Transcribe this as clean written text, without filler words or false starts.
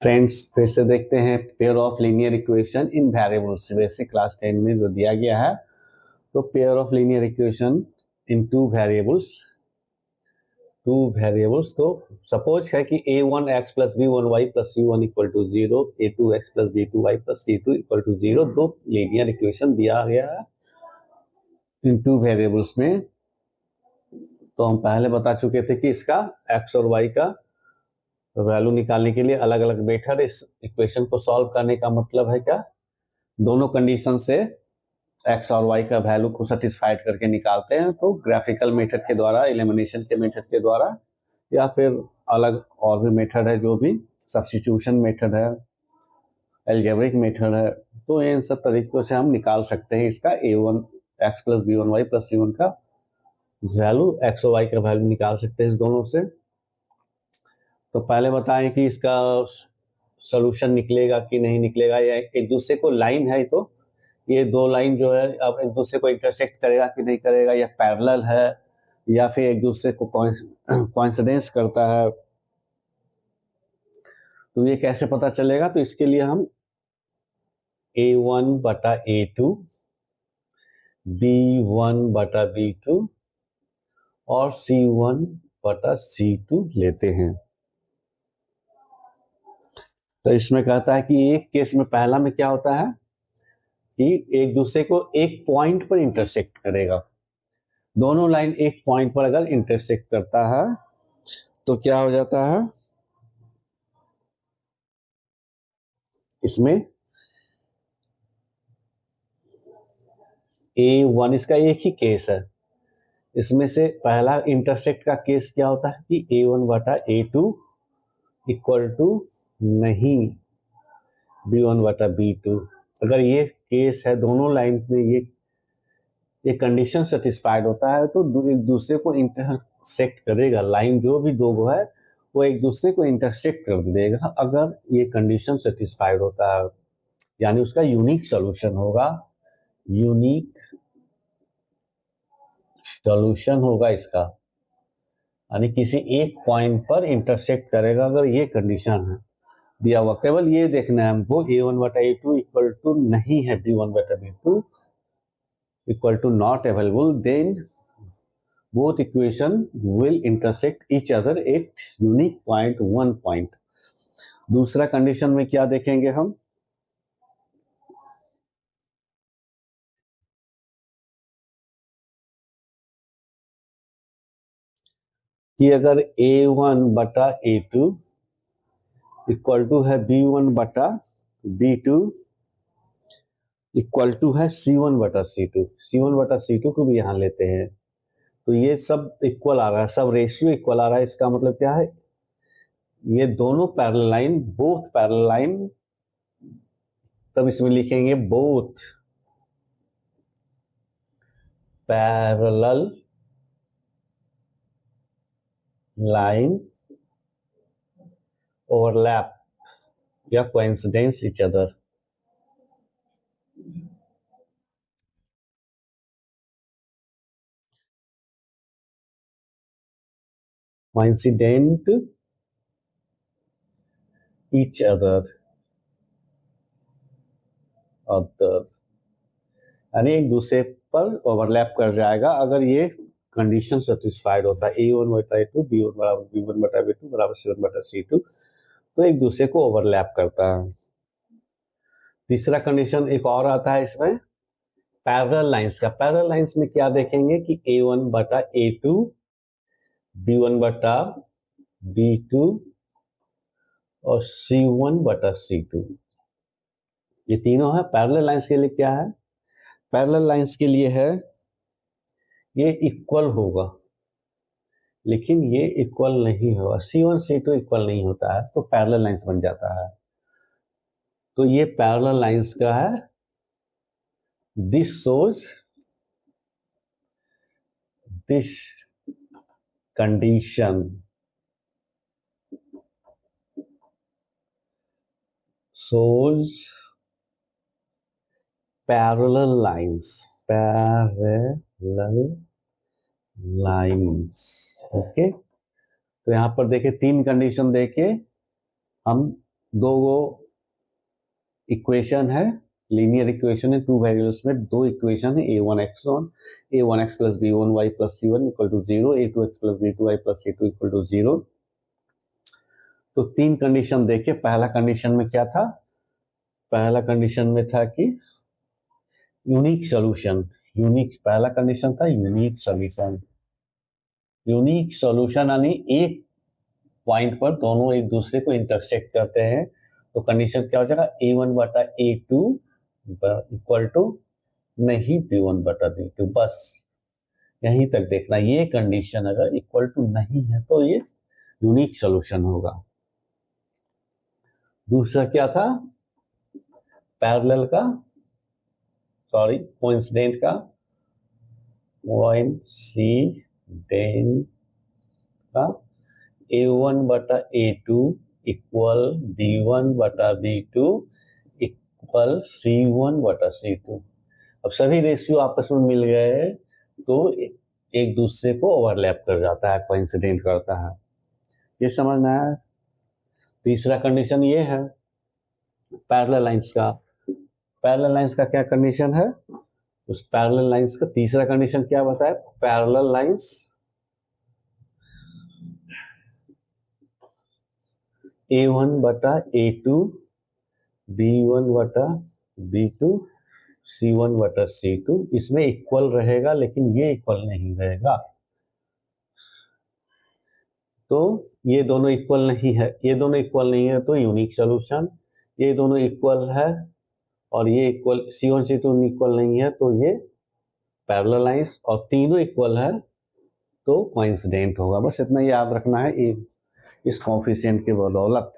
Friends, फिर से देखते हैं pair of linear equation in variables. Basic class 10 में जो दिया गया है, तो pair of linear equation in two variables. तो सपोज है कि a1x plus b1y plus c1 equal to 0, a2x plus b2y plus c2 equal to 0 दो लीनियर इक्वेशन दिया गया है इन टू वेरिएबल्स में। तो हम पहले बता चुके थे कि इसका x और y का वैल्यू निकालने के लिए अलग अलग मेथड। इस इक्वेशन को सॉल्व करने का मतलब है क्या, दोनों कंडीशन से एक्स और वाई का वैल्यू को सेटिस्फाइड करके निकालते हैं। तो ग्राफिकल मेथड के द्वारा, एलिमिनेशन के मेथड के द्वारा, या फिर अलग और भी मेथड है, जो भी सब्स्टिट्यूशन मेथड है, एल्जेब्रिक मेथड है। तो इन सब तरीकों से हम निकाल सकते हैं इसका a1 x plus b1y plus c1 का वैल्यू, एक्स और वाई का वैल्यू निकाल सकते हैं इस दोनों से। तो पहले बताएं कि इसका सोल्यूशन निकलेगा कि नहीं निकलेगा, या एक दूसरे को लाइन है, तो ये दो लाइन जो है अब एक दूसरे को इंटरसेक्ट करेगा कि नहीं करेगा, या पैरेलल है, या फिर एक दूसरे को कोइंसिडेंस करता है। तो ये कैसे पता चलेगा, तो इसके लिए हम a1 बटा a2, b1 बटा b2 और c1 बटा c2 लेते हैं। तो इसमें कहता है कि एक केस में, पहला में क्या होता है कि एक दूसरे को एक पॉइंट पर इंटरसेक्ट करेगा। दोनों लाइन एक पॉइंट पर अगर इंटरसेक्ट करता है तो क्या हो जाता है, इसमें A1 इसका एक ही केस है। इसमें से पहला इंटरसेक्ट का केस क्या होता है कि A1 बटा A2 इक्वल टू नहीं B1 बटा B2। अगर ये केस है, दोनों लाइन में ये कंडीशन सेटिस्फाइड होता है, तो एक दूसरे को इंटरसेक्ट करेगा। लाइन जो भी दो है वो एक दूसरे को इंटरसेक्ट कर देगा अगर ये कंडीशन सेटिस्फाइड होता है, यानी उसका यूनिक सॉल्यूशन होगा। यूनिक सॉल्यूशन होगा इसका, यानी किसी एक पॉइंट पर इंटरसेक्ट करेगा अगर ये कंडीशन है दिया हुआ। केवल ये देखना है हमको, a1 बटा a2 इक्वल टू नहीं है b1 बटा b2 equal to not available, then both equation will intersect each other at unique point, one point। दूसरा कंडीशन में क्या देखेंगे हम कि अगर a1 बटा a2 इक्वल टू है b1 बटा b2 इक्वल टू है c1 बटा c2, c1 बटा c2 को भी यहां लेते हैं, तो ये सब इक्वल आ रहा है, सब रेशियो इक्वल आ रहा है। इसका मतलब क्या है, ये दोनों parallel line, both parallel line, तब इसमें लिखेंगे बोथ पैरेलल लाइन ओवरलैप या coincidence each other. Coincident each other, other, यानी एक दूसरे पर ओवरलैप कर जाएगा अगर ये कंडीशन सेटिस्फाइड होता है। a1 बटा a2 b1 बराबर b1 बटा b2 बराबर c1 बटा c2, तो एक दूसरे को ओवरलैप करता है। तीसरा कंडीशन एक और आता है इसमें पैरेलल लाइंस का। पैरेलल लाइंस में क्या देखेंगे कि a1 बटा a2, b1 बटा b2 और c1 बटा c2, ये तीनों है। पैरेलल लाइंस के लिए क्या है, पैरेलल लाइंस के लिए है ये इक्वल होगा, लेकिन ये इक्वल नहीं होगा, c1 c2 इक्वल नहीं होता है, तो पैरेलल लाइंस बन जाता है। तो ये पैरेलल लाइंस का है। This shows this condition shows parallel lines, parallel lines। Okay, तो यहां पर देखिए तीन कंडीशन देके हम दो वो इक्वेशन है, लीनियर इक्वेशन है, टू वेरिएबल्स में दो इक्वेशन है, a1x plus b1y plus c1 equal to 0, a2x plus b2y plus c2 equal to 0। तो तीन कंडीशन देखे। पहला कंडीशन में क्या था? पहला कंडीशन में था कि यूनिक सॉल्यूशन, पहला कंडीशन था यूनिक सॉल्यूशन। यूनिक सॉल्यूशन यानी एक पॉइंट पर दोनों एक दूसरे को इंटरसेक्ट करते हैं, तो कंडीशन क्या हो जाएगा? a1 बटा a2 इक्वल टू नहीं b1 बटा b2। बस यहीं तक देखना। ये कंडीशन अगर इक्वल टू नहीं है तो ये यूनिक सॉल्यूशन होगा। दूसरा क्या था? पैरेलल का, सॉरी कोइंसिडेंट का, a1 बटा a2 इक्वल b1 बटा b2 इक्वल c1 बटा c2। अब सभी रेशियो आपस में मिल गए तो एक दूसरे को ओवरलैप कर जाता है, कोइंसिडेंट करता है। ये समझना है। तीसरा कंडीशन ये है पैरेलल लाइंस का। पैरेलल लाइंस का क्या कंडीशन है? उस पैरेलल लाइंस का तीसरा कंडीशन क्या बताया? पैरेलल लाइंस a1 बटा a2 b1 बटा b2 c1 बटा c2 इसमें इक्वल रहेगा, लेकिन ये इक्वल नहीं रहेगा। तो ये दोनों इक्वल नहीं है, ये दोनों इक्वल नहीं है तो यूनिक सॉल्यूशन। ये दोनों इक्वल है और ये इक्वल, c1 c2 इक्वल नहीं है तो ये पैरेलल लाइंस, और तीनों इक्वल है तो कोइंसिडेंट होगा। बस इतना याद रखना है इस कोएफिशिएंट के बदौलत।